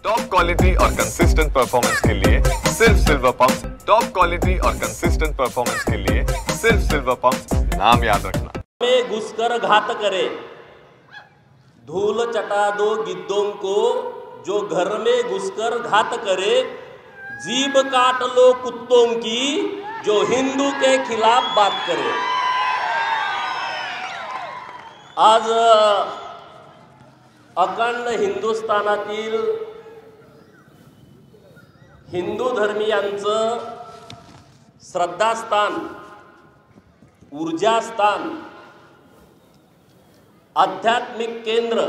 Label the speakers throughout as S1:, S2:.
S1: Top quality और consistent performance के लिए सिर्फ सिल्वर पंप्स। टॉप क्वालिटी और कंसिस्टेंट परफॉर्मेंस के लिए सिर्फ सिल्वर पंप्स, नाम याद रखना।
S2: में घुसकर घात करे, धूल चटा दो गिद्धों को, जो घर में घुसकर घात करे, जीभ काट लो कुत्तों की, जो हिंदू के खिलाफ बात करे। आज अखंड हिंदुस्थानातील हिंदू धर्मीयांचं श्रद्धास्थान, ऊर्जास्थान, आध्यात्मिक केंद्र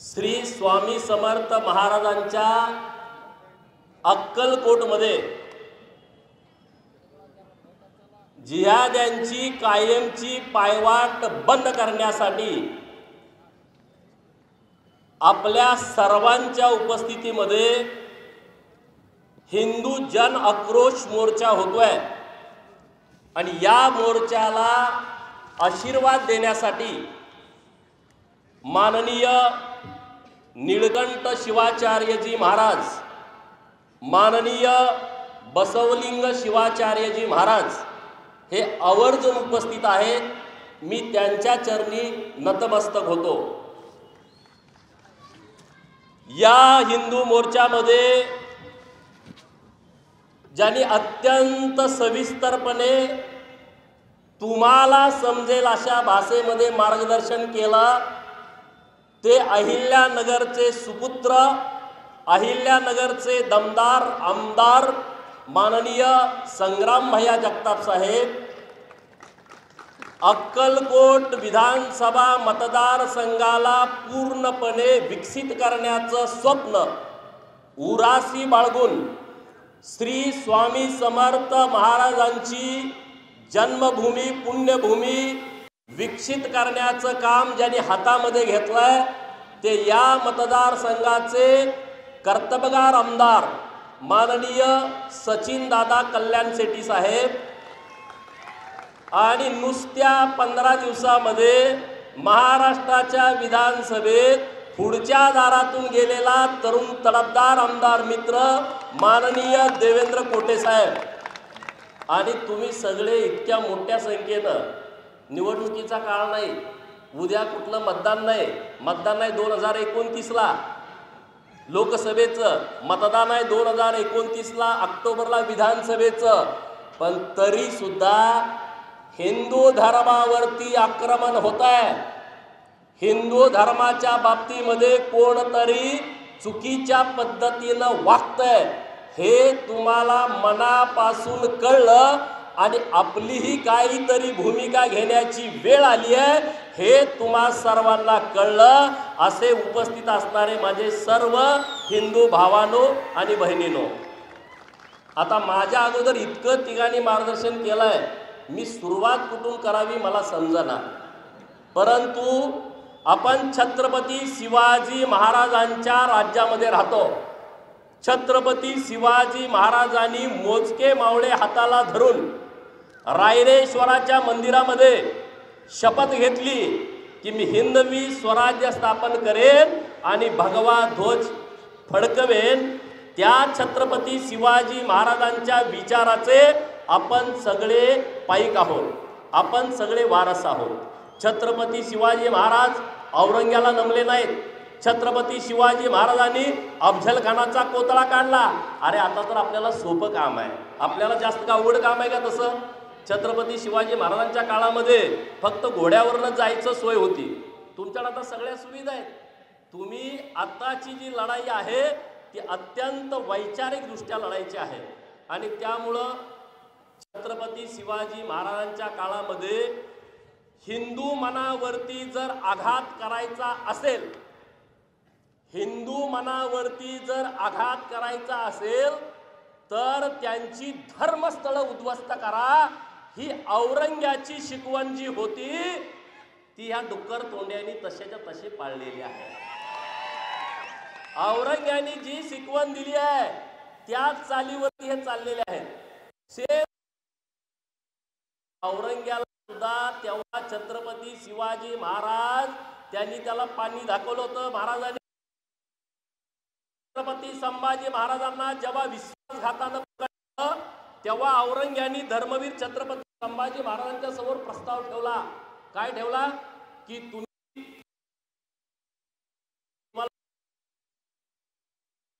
S2: श्री स्वामी समर्थ महाराजांच्या अक्कलकोटमध्ये जिहाद्यांची कायमची पायवाट बंद करण्यासाठी आपल्या सर्वांच्या उपस्थितीमध्ये हिंदू जन आक्रोश मोर्चा होतोय आणि या मोर्चाला आशीर्वाद देण्यासाठी माननीय नीलकंठ शिवाचार्यजी महाराज, माननीय बसवलिंग शिवाचार्यजी महाराज हे आवर्जून उपस्थित आहेत। मी त्यांच्या चरणी नतमस्तक होतो। या हिंदू मोर्चामध्ये ज्यांनी अत्यंत सविस्तरपणे तुम्हाला समजेल अशा भाषेमध्ये मार्गदर्शन केलं ते अहिल्यानगरचे सुपुत्र, अहिल्यानगरचे दमदार आमदार माननीय संग्राम भैया जगताप साहेब। अक्कलकोट विधानसभा मतदारसंघाला पूर्णपणे विकसित करण्याचं स्वप्न उराशी बाळगून श्री स्वामी समर्थ महाराजांची जन्मभूमी, पुण्यभूमी विकसित करण्याचं काम ज्यांनी हातामध्ये घेतलंय ते या मतदारसंघाचे कर्तबगार आमदार माननीय सचिन दादा कल्याण शेट्टी साहेब। आणि नुसत्या 15 दिवसामध्ये महाराष्ट्राच्या विधानसभेत पुढच्या दारातून गेलेला तरुण तडफदार आमदार मित्र माननीय देवेंद्र कोटे साहेब। आणि तुम्ही सगळे इतक्या मोठ्या संख्येनं, निवडणुकीचा काळ नाही, उद्या कुठलं मतदान नाही, मतदान नाही 2029ला लोकसभेचं मतदान आहे, 2029ला ऑक्टोबरला विधानसभेचं, पण तरी सुद्धा हिंदू धर्मावरती आक्रमण होत आहे। हिंदू धर्माच्या बाबतीमध्ये कोणतरी चुकीच्या पद्धतीनं वागतंय हे तुम्हाला मनापासून कळलं आणि आपलीही काहीतरी भूमिका घेण्याची वेळ आली आहे हे तुम्हा सर्वांना कळलं। असे उपस्थित असणारे माझे सर्व हिंदू भावांनो आणि बहिणींनो, आता माझ्या अगोदर इतकं तिघांनी मार्गदर्शन केलंय, मी सुरुवात कुठून करावी मला समजेना, परंतु आपण छत्रपती शिवाजी महाराजांच्या राज्यामध्ये राहतो। छत्रपती शिवाजी महाराजांनी मोजके मावळे हाताला धरून रायरेश्वराच्या मंदिरामध्ये शपथ घेतली की मी हिंदवी स्वराज्य स्थापन करेन आणि भगवा ध्वज फडकवेन। त्या छत्रपती शिवाजी महाराजांच्या विचाराचे आपण सगळे पाईक आहोत, आपण सगळे वारस आहोत। छत्रपती शिवाजी महाराज औरंग्याला नमले नाहीत, छत्रपती शिवाजी महाराजांनी अफजल खानाचा कोतळा काढला। अरे आता तर आपल्याला सोपं काम आहे, आपल्याला जास्त अवघड काम आहे का तसं? छत्रपती शिवाजी महाराजांच्या काळामध्ये फक्त घोड्यावरनं जायचं सोय होती, तुमच्याकडे आता सगळ्या सुविधा आहेत। तुम्ही आताची जी लढाई आहे ती अत्यंत वैचारिक दृष्ट्या लढायची आहे आणि त्यामुळं छत्रपती शिवाजी महाराजांच्या काळामध्ये हिंदू मनावरती जर आघात करायचा असेल, हिंदू मनावरती जर आघात करायचा असेल तर त्यांची धर्मस्थळं उद्ध्वस्त करा, ही औरंग्याची शिकवण जी होती ती ह्या डुक्कर तोंड्यांनी तशाच्या तसे पाळलेली आहे। औरंग्याने जी शिकवण दिली आहे त्याच चालीवरती हे चाललेले आहेत। औरंग्याला सुद्धा तेव्हा छत्रपती शिवाजी महाराज त्यांनी त्याला पाणी दाखवलं होतं, महाराजांनी छत्रपती संभाजी महाराजांना जेव्हा विश्वासघातानं पकडलं तेव्हा औरंग्यानी धर्मवीर छत्रपती संभाजी महाराजांच्या समोर प्रस्ताव ठेवला. काय ठेवला की तुम्ही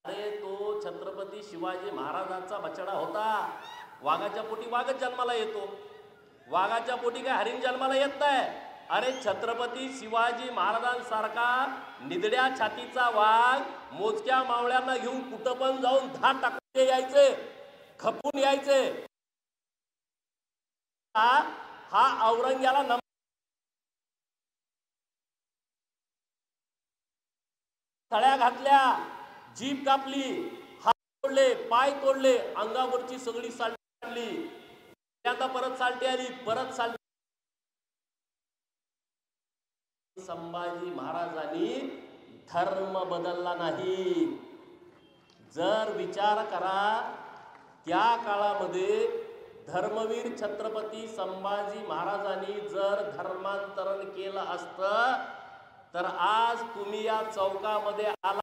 S2: अरे तो छत्रपती शिवाजी महाराजांचा बछडा होता. वाघाच्या पोटी वाघच जन्माला येतो, वाघाच्या पोटी काय हरिण जन्माला येत नाही. अरे छत्रपती शिवाजी महाराजांसारखा निधड्या छातीचा वाघ मोजक्या मावळ्यांना घेऊन कुठं पण जाऊन धाड टाकून यायचे, खपून यायचे. हा औरंग्याला तळ्या घातल्या, जीभ कापली, हात तोडले, पाय तोडले, अंगावरची सगळी साल्टी काढली. त्यानंतर परत साल्टी आली, परत साल्टी. संभाजी महाराजांनी धर्म बदलला नाही. जर विचार करा त्या काळामध्ये धर्मवीर छत्रपती संभाजी महाराजांनी जर धर्मांतरण केलं असतं तर आज तुम्ही या चौकामध्ये आला,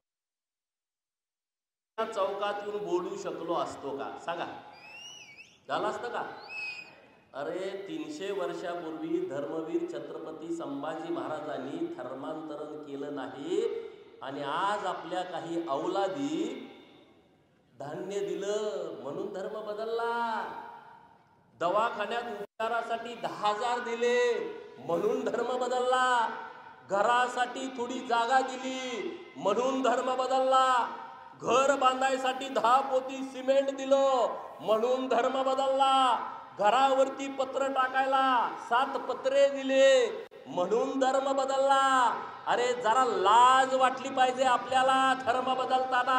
S2: चौकात येऊन बोलू शकलो असतो का? सांगा, झालं असतं का? अरे 300 वर्षापूर्वी धर्मवीर छत्रपती संभाजी महाराजांनी धर्मांतरण केलं नाही आणि आज आपल्या काही औलादी धान्य दिलं म्हणून धर्म बदलला. दवाखान्यात उपचारासाठी 10,000 दिले म्हणून धर्म बदलला. घरासाठी थोडी जागा दिली म्हणून धर्म बदलला. घर बांधायसाठी 10 पोती सिमेंट दिलं म्हणून धर्म बदलला. घरावरती पत्र टाकायला 7 पत्रे दिले म्हणून धर्म बदलला. अरे जरा लाज वाटली पाहिजे आपल्याला धर्म बदलताना.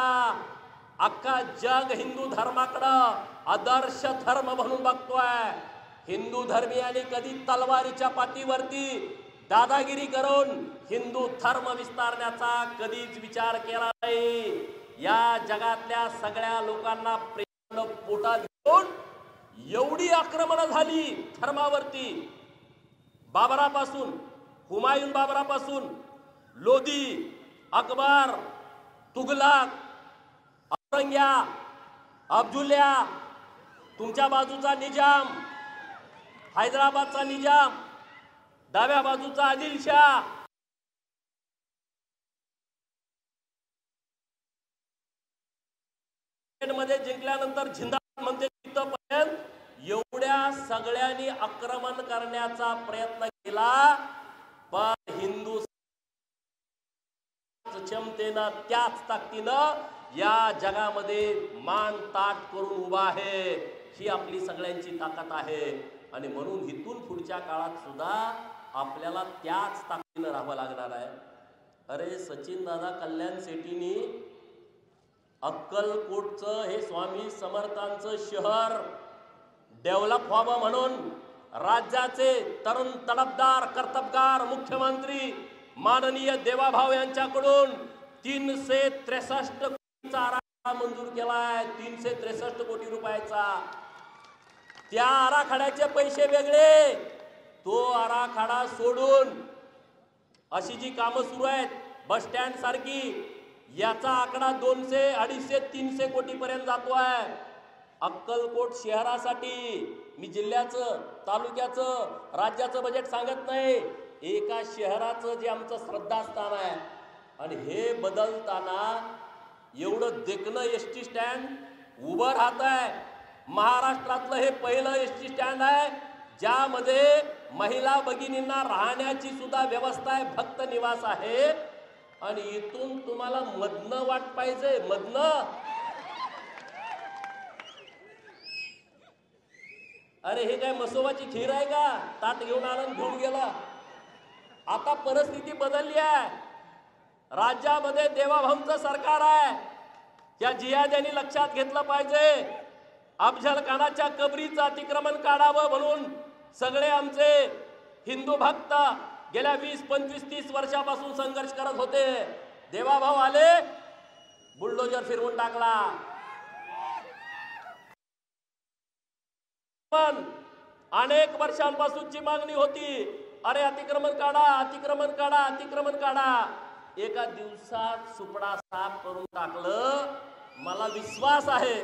S2: अख्खा जग हिंदू धर्माकडं आदर्श धर्म म्हणून बघतोय. हिंदू धर्मीयांनी कधी तलवारीच्या पाठीवरती दादागिरी करून हिंदू धर्म विस्तारण्याचा कधीच विचार केला नाही. या जगातल्या सगळ्या लोकांना प्रेमानं पोटात घेऊन एवढी आक्रमण झाली धर्मावरती. बाबरापासून, हुमायून बाबरापासून, लोधी, अकबर, तुगलक, औरंग्या, अब्दुल्ला, तुमच्या बाजूचा निजाम, हैदराबादचा निजाम, डाव्या बाजूचा आदिलशाह, मध्ये जिंकल्यानंतर झिंदाबाद म्हणते तिथपर्यंत एवढ्या सगळ्यांनी आक्रमण करण्याचा प्रयत्न केला. पण हिंदू क्षमतेनं त्याच ताकदीनं या जगामध्ये मान ताट करून उभा आहे. ही आपली सगळ्यांची ताकद आहे आणि म्हणून इथून पुढच्या काळात सुद्धा आपल्याला त्याच ताकदीनं राहावं लागणार आहे. अरे सचिन दादा कल्याण शेट्टींनी अक्कलकोटचं हे स्वामी समर्थांचं शहर डेव्हलप व्हावं म्हणून राज्याचे तरुण तडफदार कर्तबगार मुख्यमंत्री माननीय देवाभाऊ यांच्याकडून 363 कोटीचा आराखडा मंजूर केलाय. 363 कोटी रुपयाचा. त्या आराखड्याचे पैसे वेगळे, तो आराखडा सोडून अशी जी कामं सुरू आहेत बस स्टँड सारखी, याचा आकडा 200, 250, 300 कोटी पर्यंत जातोय. अक्कलकोट शहरासाठी मी जिल्ह्याचं, तालुक्याचं, राज्याचं बजेट सांगत नाही, एका शहराचं जे आमचं श्रद्धास्थान आहे. आणि हे बदलताना एवढं देखणं एसटी स्टँड उभं राहत आहे. महाराष्ट्रातलं हे पहिलं एसटी स्टँड आहे ज्यामध्ये महिला भगिनींना राहण्याची सुद्धा व्यवस्था आहे, भक्त निवास आहे. आणि इथून तुम्हाला मधनं वाट पाहिजे, मधनं. अरे हे काय मसोबाची खीर आहे का? ताट घेऊन आनंद घेऊन गेला. आता परिस्थिती बदलली आहे. राज्यामध्ये देवाभाऊंचं सरकार आहे. त्या जिहाद्यांनी लक्षात घेतलं पाहिजे. अफजल खानाच्या कबरीचं अतिक्रमण काढावं म्हणून सगळे आमचे हिंदू भक्त गेल्या 20, 25, 30 वर्षापासून संघर्ष करत होते. देवाभाऊ आले, बुलडोजर फिरवून टाकला. पण अनेक वर्षांपासूनची मागणी होती, अरे अतिक्रमण काढा, अतिक्रमण काढा, अतिक्रमण काढा. एका दिवसात सुपडा साफ करून टाकलं मला विश्वास आहे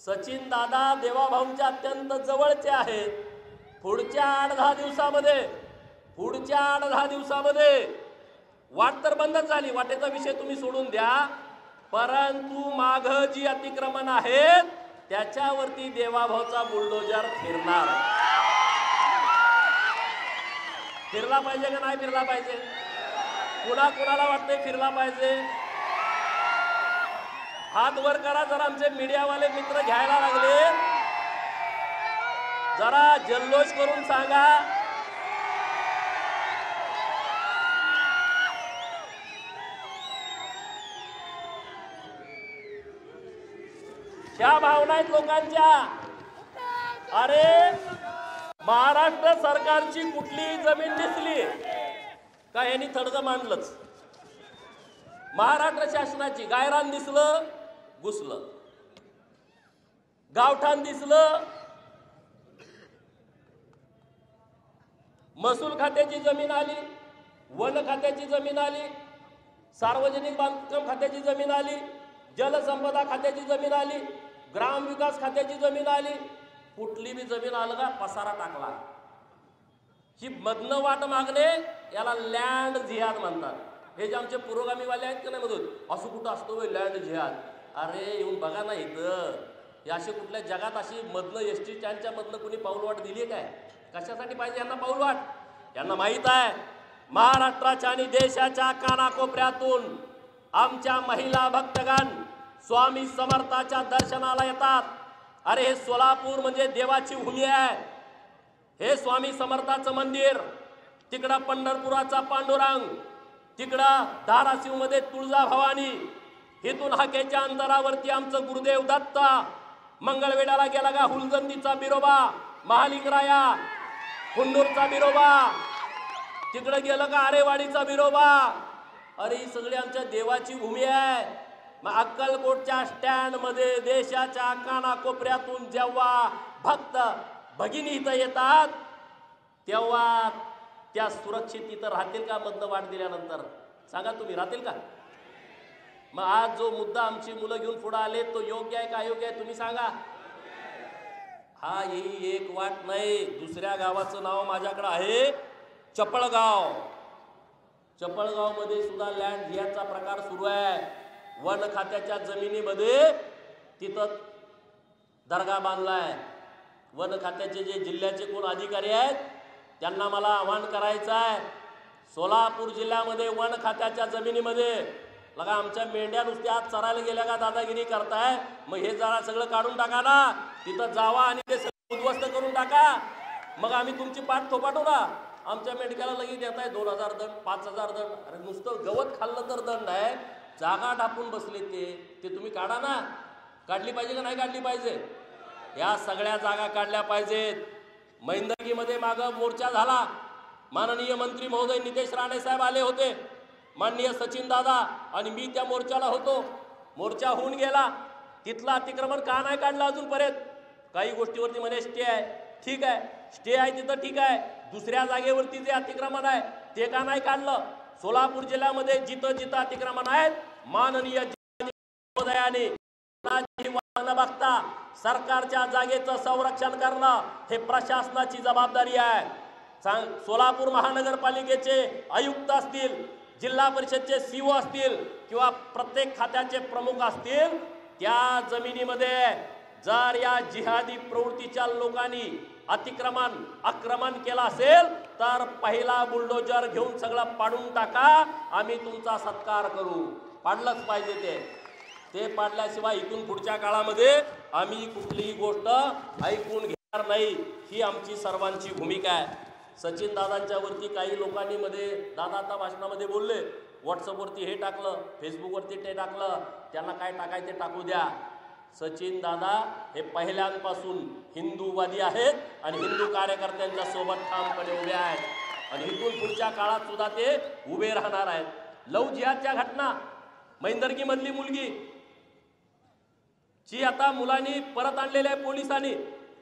S2: सचिन दादा देवाभाऊंच्या अत्यंत जवळचे आहेत. पुढच्या 8-10 दिवसामध्ये वाट तर बंदच झाली, वाटेचा विषय तुम्ही सोडून द्या, परंतु माग जी अतिक्रमण आहेत त्याच्यावरती देवाभाऊचा बुलडोजर फिरणार. फिरला पाहिजे का नाही फिरला पाहिजे? कुणाला वाटतंय फिरला पाहिजे? हात वर करा. जरा आमचे मीडियावाले मित्र घ्यायला लागले, जरा जल्लोष करून सांगा. ह्या भावना आहेत लोकांच्या. अरे महाराष्ट्र सरकारची कुठली जमीन दिसली का यांनी थडगं मांडलंच. महाराष्ट्र शासनाची गायरान दिसलं घुसलं, गावठाण दिसलं, महसूल खात्याची जमीन आली, वन खात्याची जमीन आली, सार्वजनिक बांधकाम खात्याची जमीन आली, जलसंपदा खात्याची जमीन आली, ग्रामविकास खात्याची जमीन आली. कुठली बी जमीन आलं का पसारा टाकला. ही मधनं वाट मागणे याला लँड जिहाद म्हणतात. हे जे आमचे पुरोगामीवाले आहेत का नाही मधून, असं कुठं असतो लँड जिहाद? अरे येऊन बघा ना इथं. हे असे कुठल्या जगात अशी मधनं एसटी स्टँडच्या मधनं कुणी पाऊलवाट दिली काय? कशासाठी पाहिजे यांना पाऊलवाट? यांना माहित आहे महाराष्ट्राच्या आणि देशाच्या कानाकोपऱ्यातून आमच्या महिला भक्तगण स्वामी समर्थाच्या दर्शनाला येतात. अरे हे सोलापूर म्हणजे देवाची भूमी आहे. हे स्वामी समर्थाचं मंदिर, तिकडं पंढरपुराचा पांडुरंग, तिकडं धाराशिव मध्ये तुळजाभवानी, इथून हाकेच्या अंतरावरती आमचं गुरुदेव दत्त, मंगळवेढ्याला गेला का हुलजंदीचा बिरोबा, महालिंगराया, कुंडूरचा बिरोबा, तिकडं गेलं का आरेवाडीचा बिरोबा. अरे ही सगळी आमच्या देवाची भूमी आहे. मग अक्कलकोटच्या स्टँड मध्ये देशाच्या कानाकोपऱ्यातून जेव्हा भक्त भगिनी इथं येतात तेव्हा त्या सुरक्षित इथं राहतील का? मधनं वाट दिल्यानंतर सांगा तुम्ही, राहतील का? मग आज जो मुद्दा आमची मुलं घेऊन पुढे आले तो योग्य आहे का अयोग्य आहे तुम्ही सांगा. हा ही एक वाट नाही. दुसऱ्या गावाचं नाव माझ्याकडे आहे चपळगाव. चपळगाव मध्ये सुद्धा लँड जिहादचा प्रकार सुरू आहे. वन खात्याच्या जमिनीमध्ये तिथं दर्गा बांधलाय. वन खात्याचे जे जिल्ह्याचे कोण अधिकारी आहेत त्यांना मला आवाहन करायचं आहे, सोलापूर जिल्ह्यामध्ये वन खात्याच्या जमिनीमध्ये लगा आमच्या मेंढ्या नुसत्या आज चरायला गेल्या का दादागिरी करताय. मग हे जरा सगळं काढून टाका ना, तिथं जावा आणि ते सगळं उद्ध्वस्त करून टाका. मग आम्ही तुमची पाठ थोपाटू ना. आमच्या मेंढक्याला लगेच देत आहे 2000 दंड, 5000 दंड. अरे नुसतं गवत खाल्लं तर दंड आहे, जागा ढापून बसले ते तुम्ही काढा ना. काढली पाहिजे का नाही काढली पाहिजे? या सगळ्या जागा काढल्या पाहिजेत. मैंदकीमध्ये मागं मोर्चा झाला, माननीय मंत्री महोदय नितेश राणे साहेब आले होते, माननीय सचिन दादा आणि मी त्या मोर्चाला होतो. मोर्चा होऊन गेला. तिथलं अतिक्रमण का नाही काढलं अजूनपर्यंत? काही गोष्टीवरती म्हणे स्टे आहे, ठीक आहे, स्टे आहे तिथं ठीक आहे. दुसऱ्या जागेवरती जे अतिक्रमण आहे ते का नाही काढलं? सोलापूर जिल्ह्यामध्ये जिथं जिथं अतिक्रमण आहेत माननीय महोदयाने न बघता सरकारच्या जागेचं संरक्षण करणं हे प्रशासनाची जबाबदारी आहे. सोलापूर महानगरपालिकेचे आयुक्त असतील, जिल्हा परिषदचे सीओ असतील किंवा प्रत्येक खात्याचे प्रमुख असतील, त्या जमिनीमध्ये जर या जिहादी प्रवृत्तीच्या लोकांनी आक्रमण केला असेल तर पहिला बुलडोजर घेऊन सगळं पाडून टाका. आम्ही तुमचा सत्कार करू. पाडलंच पाहिजे ते पाडल्याशिवाय इथून पुढच्या काळामध्ये आम्ही कुठलीही गोष्ट ऐकून घेणार नाही. ही आमची सर्वांची भूमिका आहे. सचिन दादांच्या वरती काही लोकांनी मध्ये दादा आता भाषणामध्ये बोलले, व्हॉट्सअपवरती हे टाकलं, फेसबुकवरती ते टाकलं, त्यांना काय टाकायचे टाकू द्या. सचिन दादा हे पहिल्यांपासून हिंदूवादी आहेत आणि हिंदू कार्यकर्त्यांच्या सोबत ठामपणे उभे आहेत आणि इथून पुढच्या काळात सुद्धा ते उभे राहणार आहेत. लव जिहादच्या घटना, मैंदर्गी मधली मुलगी जी आता मुलांनी परत आणलेल्या आहे पोलिसांनी,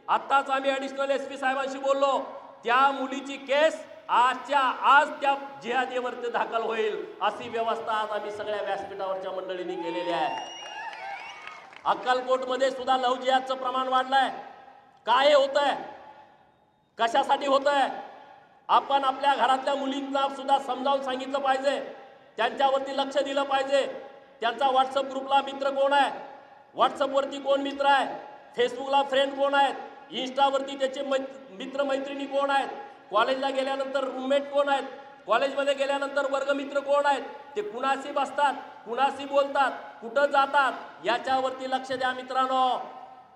S2: आत्ताच आम्ही ॲडिशनल SP साहेबांशी बोललो, त्या मुलीची केस आजच्या आज त्या जिहादीवरती दाखल होईल अशी व्यवस्था आज आम्ही सगळ्या व्यासपीठावरच्या मंडळींनी केलेली आहे. अक्कलकोटमध्ये सुद्धा लव्ह जिहादचं प्रमाण वाढलंय. काय होत आहे, कशासाठी होत आहे? आपण आपल्या घरातल्या मुलींना सुद्धा समजावून सांगितलं पाहिजे, त्यांच्यावरती लक्ष दिलं पाहिजे. त्यांचा व्हॉट्सअप ग्रुपला मित्र कोण आहे, व्हॉट्सअपवरती कोण मित्र आहे, फेसबुकला फ्रेंड कोण आहेत, इंस्टावरती त्याचे मित्र मैत्रिणी कोण आहेत, कॉलेजला गेल्यानंतर रूममेट कोण आहेत, कॉलेजमध्ये गेल्यानंतर वर्गमित्र कोण आहेत, ते कुणाशी बसतात, कुणाशी बोलतात, कुठं जातात, याच्यावरती लक्ष द्या मित्रांनो.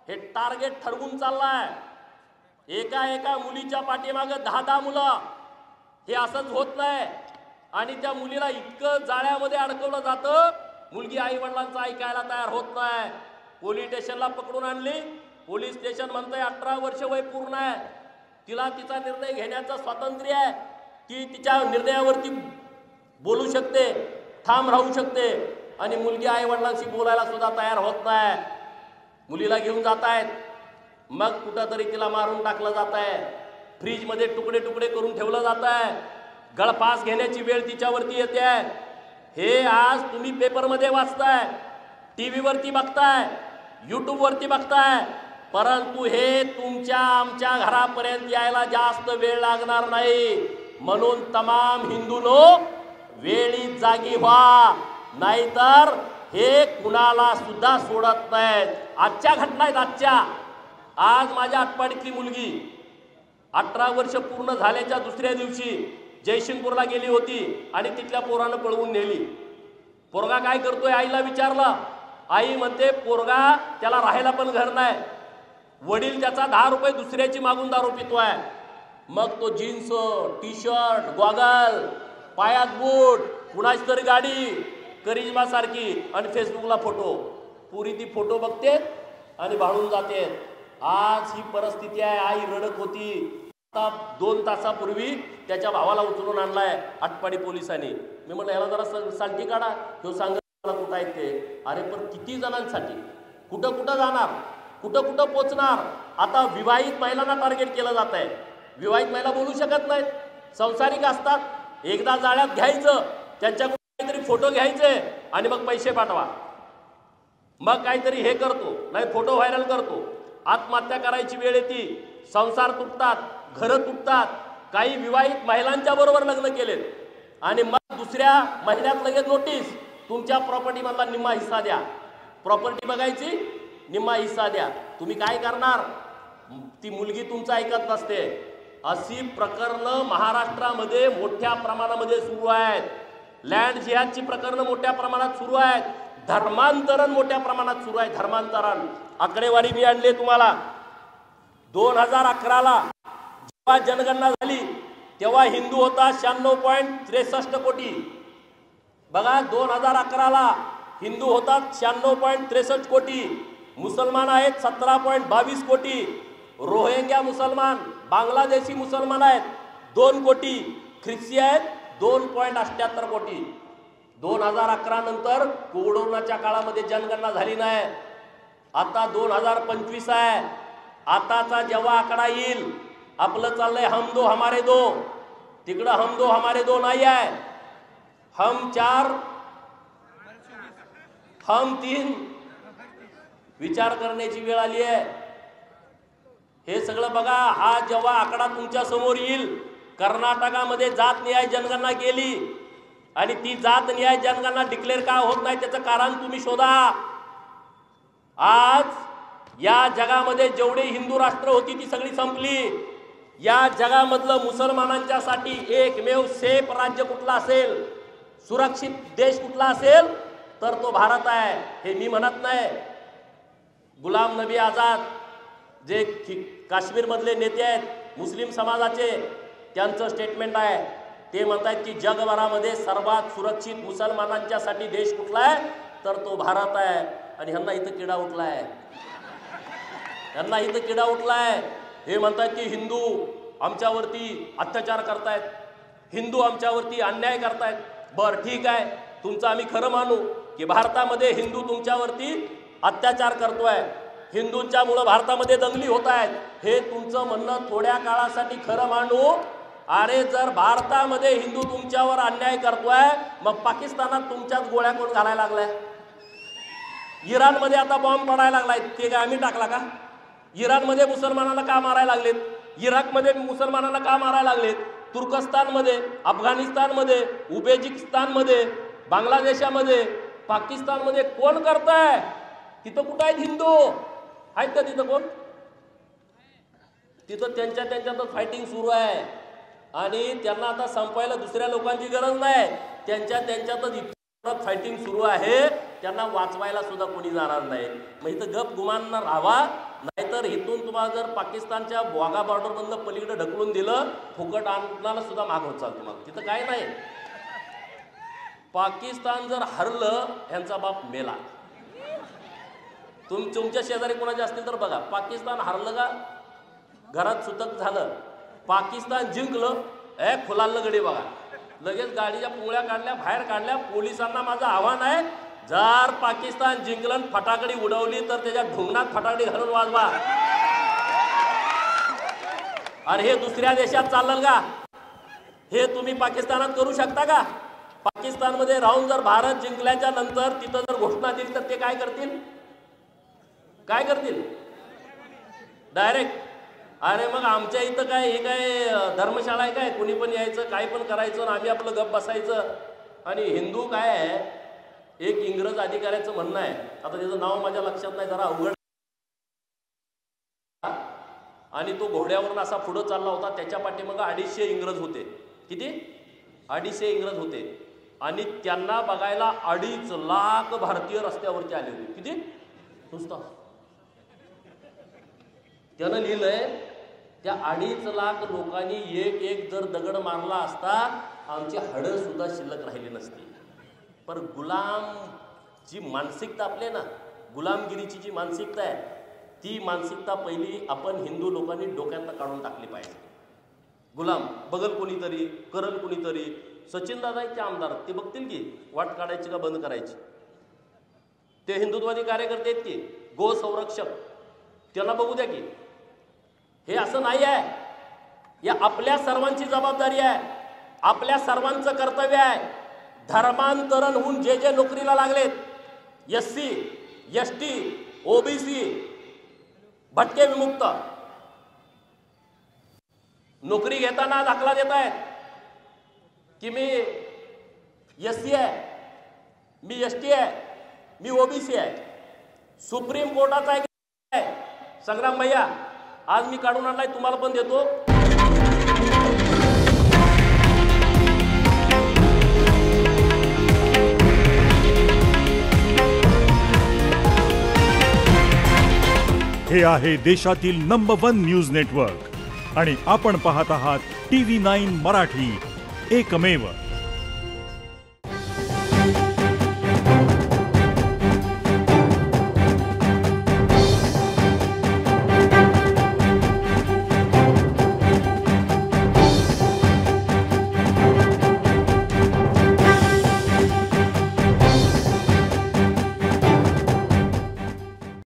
S2: हे टार्गेट ठरवून चाललाय. एका मुलीच्या पाठीमागे 10 मुलं. हे असंच होत नाही. आणि त्या मुलीला इतकं जाळ्यामध्ये अडकवलं जातं, मुलगी आई वडिलांचं ऐकायला तयार होत नाही. पोलीस स्टेशनला पकडून आणली. पोलीस स्टेशन म्हणतंय 18 वर्ष वय पूर्ण आहे, तिला तिचा निर्णय घेण्याचं स्वातंत्र्य आहे, ती तिच्या निर्णयावरती बोलू शकते, ठाम राहू शकते. आणि मुलगी आई वडिलांशी बोलायला सुद्धा तयार होत नाही. मुलीला घेऊन जात आहेत, मग कुठंतरी तिला मारून टाकलं जात आहे, फ्रीजमध्ये तुकडे तुकडे करून ठेवलं जात आहे, गळफास घेण्याची वेळ तिच्यावरती येते आहे. हे आज तुम्ही पेपरमध्ये वाचताय, टीव्हीवरती बघताय, यूट्यूबवरती बघताय. परंतु हे तुमच्या आमच्या घरापर्यंत यायला जास्त वेळ लागणार नाही. म्हणून तमाम हिंदूंनो, वेळी जागी व्हा, नाहीतर हे कुणाला सुद्धा सोडत नाहीत. आजच्या घटना आहेत. आज माझ्या आटपाडीतली मुलगी 18 वर्ष पूर्ण झाल्याच्या दुसऱ्या दिवशी जयसिंगपूरला गेली होती आणि तिथल्या पोरानं पळवून नेली. पोरगा काय करतोय, आईला विचारलं. आई म्हणते पोरगा, त्याला राहायला पण घर नाही, वडील त्याचा 10 रुपये दुसऱ्याची मागून दारू पितोय. मग तो जीन्स, टी शर्ट, गॉगल, पायात बूट, कुणाची तरी गाडी, करिश्मा सारखी, आणि फेसबुकला फोटो. पुरी ती फोटो बघते आणि भाळून जाते. आज ही परिस्थिती आहे. आई रडत होती. आता 2 तासापूर्वी त्याच्या भावाला उचलून आणलाय आटपाडी पोलिसांनी. मी म्हटलं ह्याला जरा सांगती काढा. तो सांगत मला कुठं आहेत ते. अरे पण किती जणांसाठी, कुठं कुठं जाणार, कुठं कुठं पोचणार. आता विवाहित महिलांना टार्गेट केलं जात आहे. विवाहित महिला बोलू शकत नाहीत, संसारिक असतात. एकदा जाळ्यात घ्यायचं, त्यांच्याकडून काहीतरी फोटो घ्यायचे आणि मग पैसे पाठवा, मग काहीतरी हे करतो, नाही फोटो व्हायरल करतो. आत्महत्या करायची वेळ येते, संसार तुटतात, घरं तुटतात. काही विवाहित महिलांच्या बरोबर लग्न केलेत आणि मग दुसऱ्या महिन्यात लगेच नोटीस, तुमच्या प्रॉपर्टीमधला निम्मा हिस्सा द्या. प्रॉपर्टी बघायची, निम्मा हिस्सा द्या. तुम्ही काय करणार? ती मुलगी तुमचं ऐकत नसते. अशी प्रकरणं महाराष्ट्रामध्ये मोठ्या प्रमाणामध्ये सुरू आहेत. लँड जिहादची प्रकरणं मोठ्या प्रमाणात सुरू आहेत. धर्मांतरण मोठ्या प्रमाणात सुरू आहे. धर्मांतरण आकडेवारी मी आणली तुम्हाला. 2011ला जेव्हा जनगणना झाली तेव्हा हिंदू होता 96.63 कोटी. बघा, 2011ला हिंदू होतात 96.63 कोटी. मुसलमान आहेत 17.22 कोटी. रोहिंग्या मुसलमान, बांगलादेशी मुसलमान आहेत 2 कोटी. ख्रिस्ती आहेत 2.78 कोटी. 2011 नंतर कोरोनाच्या काळामध्ये जनगणना झाली नाही. आता 2025 आहे. आताचा जेव्हा आकडा येईल, आपलं चाललंय हम दो हमारे दो, तिकडं हम दो हमारे दो नाही आहे, हम 4 हम 3. विचार करण्याची वेळ आली आहे. हे सगळं बघा. हा जेव्हा आकडा तुमच्या समोर येईल, कर्नाटकामध्ये जात न्याय जनगणना केली आणि ती जात न्याय जनगणना डिक्लेअर का होत नाही त्याचं कारण तुम्ही शोधा. आज या जगामध्ये जेवढे हिंदू राष्ट्र होती ती सगळी संपली. या जगामधलं मुसलमानांच्यासाठी एकमेव सेफ राज्य कुठला असेल, सुरक्षित देश कुठला असेल, तर तो भारत आहे. हे मी म्हणत नाही. गुलाम नबी आझाद जे काश्मीरमधले नेते आहेत मुस्लिम समाजाचे, त्यांचं स्टेटमेंट आहे. ते म्हणतात की जगभरामध्ये सर्वात सुरक्षित मुसलमानांच्यासाठी देश कुठला आहे, तर तो भारत आहे. आणि ह्यांना इथं किडा उठलाय, ह्यांना इथं किडा उठलाय. हे म्हणतात की हिंदू आमच्यावरती अत्याचार करतायत, हिंदू आमच्यावरती अन्याय करतायत. बरं ठीक आहे, तुमचं आम्ही खरं मानू की भारतामध्ये हिंदू तुमच्यावरती अत्याचार करतोय, हिंदूंच्या मुळे भारतामध्ये दंगली होत आहेत. हे तुमचं म्हणणं थोड्या काळासाठी खरं मानू. अरे जर भारतामध्ये हिंदू तुमच्यावर अन्याय करतोय, मग पाकिस्तानात तुमच्याच गोळ्या कोण घालायला लागलाय? इराणमध्ये आता बॉम्ब पडायला लागलाय, ते काय आम्ही टाकला का? इराणमध्ये मुसलमानांना का मारायला लागलेत? इराकमध्ये मुसलमानांना का मारायला लागलेत? तुर्कस्तानमध्ये, अफगाणिस्तानमध्ये, उझबेकिस्तानमध्ये, बांगलादेशामध्ये, पाकिस्तानमध्ये कोण करताय? तिथं कुठं आहेत हिंदू? आहेत का तिथं कोण? तिथं त्यांच्यातच फायटिंग सुरू आहे आणि त्यांना आता संपवायला दुसऱ्या लोकांची गरज नाही, त्यांच्यातच इतकं फायटिंग सुरू आहे, त्यांना वाचवायला सुद्धा कोणी जाणार नाही. मग इथं गप गुमान राहावा, नाहीतर इथून तुम्हाला जर पाकिस्तानच्या वाघा बॉर्डरमधनं पलीकडे ढकलून दिलं, फुकट आणण्याला सुद्धा माग होत चाल तुम्हाला. तिथं काय नाही. पाकिस्तान जर हरलं, ह्यांचा बाप मेला. तुमच्या शेजारी कोणाचे असतील तर बघा, पाकिस्तान हरलं का घरात सुतक झालं, पाकिस्तान जिंकलं खुलालं गडी बघा, लगेच गाडीच्या पोळ्या काढल्या, बाहेर काढल्या. पोलिसांना माझं आव्हान आहे, जर पाकिस्तान जिंकलं फटाकडी उडवली तर त्याच्या ढुंगणात फटाकडी घालून वाजवा. आणि हे दुसऱ्या देशात चाललं का? हे तुम्ही पाकिस्तानात करू शकता का? पाकिस्तानमध्ये राहून जर भारत जिंकल्याच्या नंतर तिथं जर घोषणा दिली तर ते काय करतील? काय करतील? डायरेक्ट. अरे मग आमच्या इथं काय, हे काय धर्मशाळा आहे काय? कुणी पण यायचं, काय पण करायचं आणि आम्ही आपलं गप बसायचं. आणि हिंदू काय आहे, एक इंग्रज अधिकाऱ्याचं म्हणणं आहे, आता त्याचं नाव माझ्या लक्षात नाही, जरा अवघड, आणि तो घोड्यावरून असा पुढं चालला होता, त्याच्या पाठीमागं 250 इंग्रज होते. किती? 250 इंग्रज होते. आणि त्यांना बघायला 2.5 लाख भारतीय रस्त्यावरती आले होते. किती? नुसतं त्यानं लिहिलंय, त्या 2.5 लाख लोकांनी एक जर दगड मारला असता, आमची हाडं सुद्धा शिल्लक राहिली नसती. पर गुलाम जी मानसिकता आपली ना, गुलामगिरीची जी मानसिकता आहे, ती मानसिकता पहिली आपण हिंदू लोकांनी डोक्यातनं काढून टाकली पाहिजे. गुलाम बघल कोणीतरी, करल कोणीतरी. सचिन दादाचे आमदार ते बघतील की वाट काढायची का बंद करायची. ते हिंदुत्ववादी कार्यकर्ते आहेत की, गो संरक्षक, त्यांना बघू द्या की. हे असं नाही आहे. या आपल्या सर्वांची जबाबदारी आहे, आपल्या सर्वांचं कर्तव्य आहे. धर्मांतरण होऊन जे नोकरीला लागलेत, SC, ST, OBC, भटके विमुक्त, नोकरी घेताना दाखला देत आहेत की मी SC आहे, मी ST आहे, मी OBC आहे. सुप्रीम कोर्टाचा आहे संग्राम भैया, आज मी काढून आणलाय, तुम्हाला पण देतो.
S3: हे आहे देशातील नंबर 1 न्यूज नेटवर्क आणि आपण पाहत आहात TV9 मराठी, एकमेव.